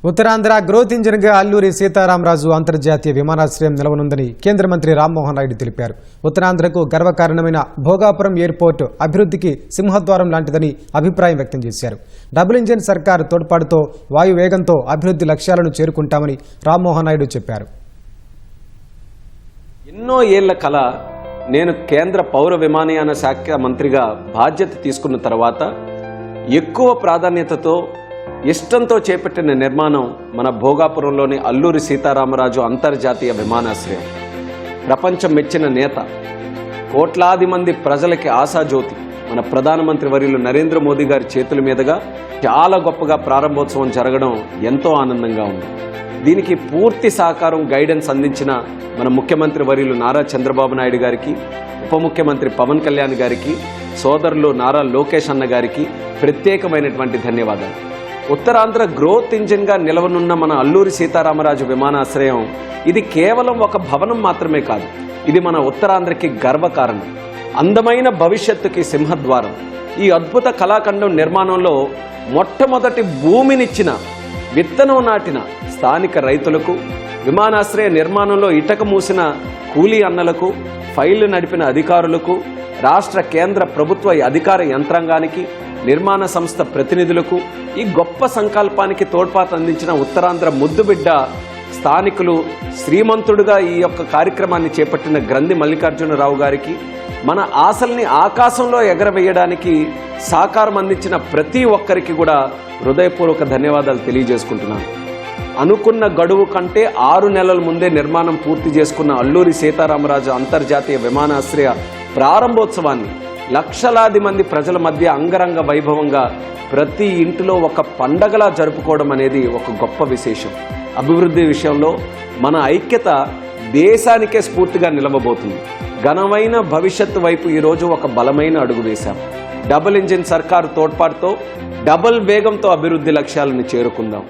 Uttarandhra growth ఇంజిన్గా Alluri Sitaramaraju అంతర్జాతీయ విమానాశ్రయం నిలవనుందని కేంద్ర మంత్రి రామ్మోహన్ నాయుడు తెలిపారు. ఉత్తరాంధ్రకు గర్వకారణమైన భోగాపురం ఎయిర్పోర్టు అభివృద్ధికి సింహద్వారం లాంటిదని అభిప్రాయం వ్యక్తం చేశారు. డబుల్ ఇంజిన్ సర్కారు తోడ్పాటుతో వాయువేగంతో అభివృద్ధి లక్ష్యాలను చేరుకుంటామని రామ్మోహన్ నాయుడు చెప్పారు. ఎన్నో ఏళ్ల కల నేను కేంద్ర పౌర విమానయాన శాఖ మంత్రిగా బాధ్యత తీసుకున్న తర్వాత ఎక్కువ ప్రాధాన్యతతో ఇష్టంతో చేపట్టిన నిర్మాణం మన భోగాపురంలోని అల్లూరి సీతారామరాజు అంతర్జాతీయ విమానాశ్రయం. ప్రపంచం మెచ్చిన నేత, కోట్లాది మంది ప్రజలకి ఆశాజ్యోతి మన ప్రధానమంత్రి వర్యులు నరేంద్ర మోదీ గారి చేతుల మీదుగా చాలా గొప్పగా ప్రారంభోత్సవం జరగడం ఎంతో ఆనందంగా ఉంది. దీనికి పూర్తి సహకారం, గైడెన్స్ అందించిన మన ముఖ్యమంత్రి వర్యులు నారా చంద్రబాబు నాయుడు గారికి, ఉప ముఖ్యమంత్రి పవన్ కళ్యాణ్ గారికి, సోదరులు నారా లోకేష్ అన్న గారికి ప్రత్యేకమైనటువంటి ధన్యవాదాలు. ఉత్తరాంధ్ర గ్రోత్ ఇంజిన్గా నిలవనున్న మన అల్లూరి సీతారామరాజు విమానాశ్రయం ఇది కేవలం ఒక భవనం మాత్రమే కాదు, ఇది మన ఉత్తరాంధ్రకి గర్వకారణం, అందమైన భవిష్యత్తుకి సింహద్వారం. ఈ అద్భుత కళాఖండం నిర్మాణంలో మొట్టమొదటి భూమినిచ్చిన, విత్తనం నాటిన స్థానిక రైతులకు, విమానాశ్రయ నిర్మాణంలో ఇటక మూసిన కూలీ అన్నలకు, ఫైళ్లు నడిపిన అధికారులకు, రాష్ట్ర కేంద్ర ప్రభుత్వ అధికార యంత్రాంగానికి, నిర్మాణ సంస్థ ప్రతినిధులకు, ఈ గొప్ప సంకల్పానికి తోడ్పాటు అందించిన ఉత్తరాంధ్ర ముద్దుబిడ్డ స్థానికులు, శ్రీమంతుడుగా ఈ యొక్క కార్యక్రమాన్ని చేపట్టిన గ్రంథి మల్లికార్జునరావు గారికి, మన ఆశల్ని ఆకాశంలో ఎగరవేయడానికి సహకారం అందించిన ప్రతి ఒక్కరికి కూడా హృదయపూర్వక ధన్యవాదాలు తెలియజేసుకుంటున్నాను. అనుకున్న గడువు కంటే 6 నెలల ముందే నిర్మాణం పూర్తి చేసుకున్న అల్లూరి సీతారామరాజు అంతర్జాతీయ విమానాశ్రయ ప్రారంభోత్సవాన్ని లక్షలాది మంది ప్రజల మధ్య అంగరంగ వైభవంగా ప్రతి ఇంటిలో ఒక పండగలా జరుపుకోవడం అనేది ఒక గొప్ప విశేషం. అభివృద్ధి విషయంలో మన ఐక్యత దేశానికే స్ఫూర్తిగా నిలవబోతుంది. ఘనమైన భవిష్యత్తు వైపు ఈరోజు ఒక బలమైన అడుగు వేశాం. డబుల్ ఇంజిన్ సర్కారు తోడ్పాటుతో డబుల్ వేగంతో అభివృద్ధి లక్ష్యాలను చేరుకుందాం.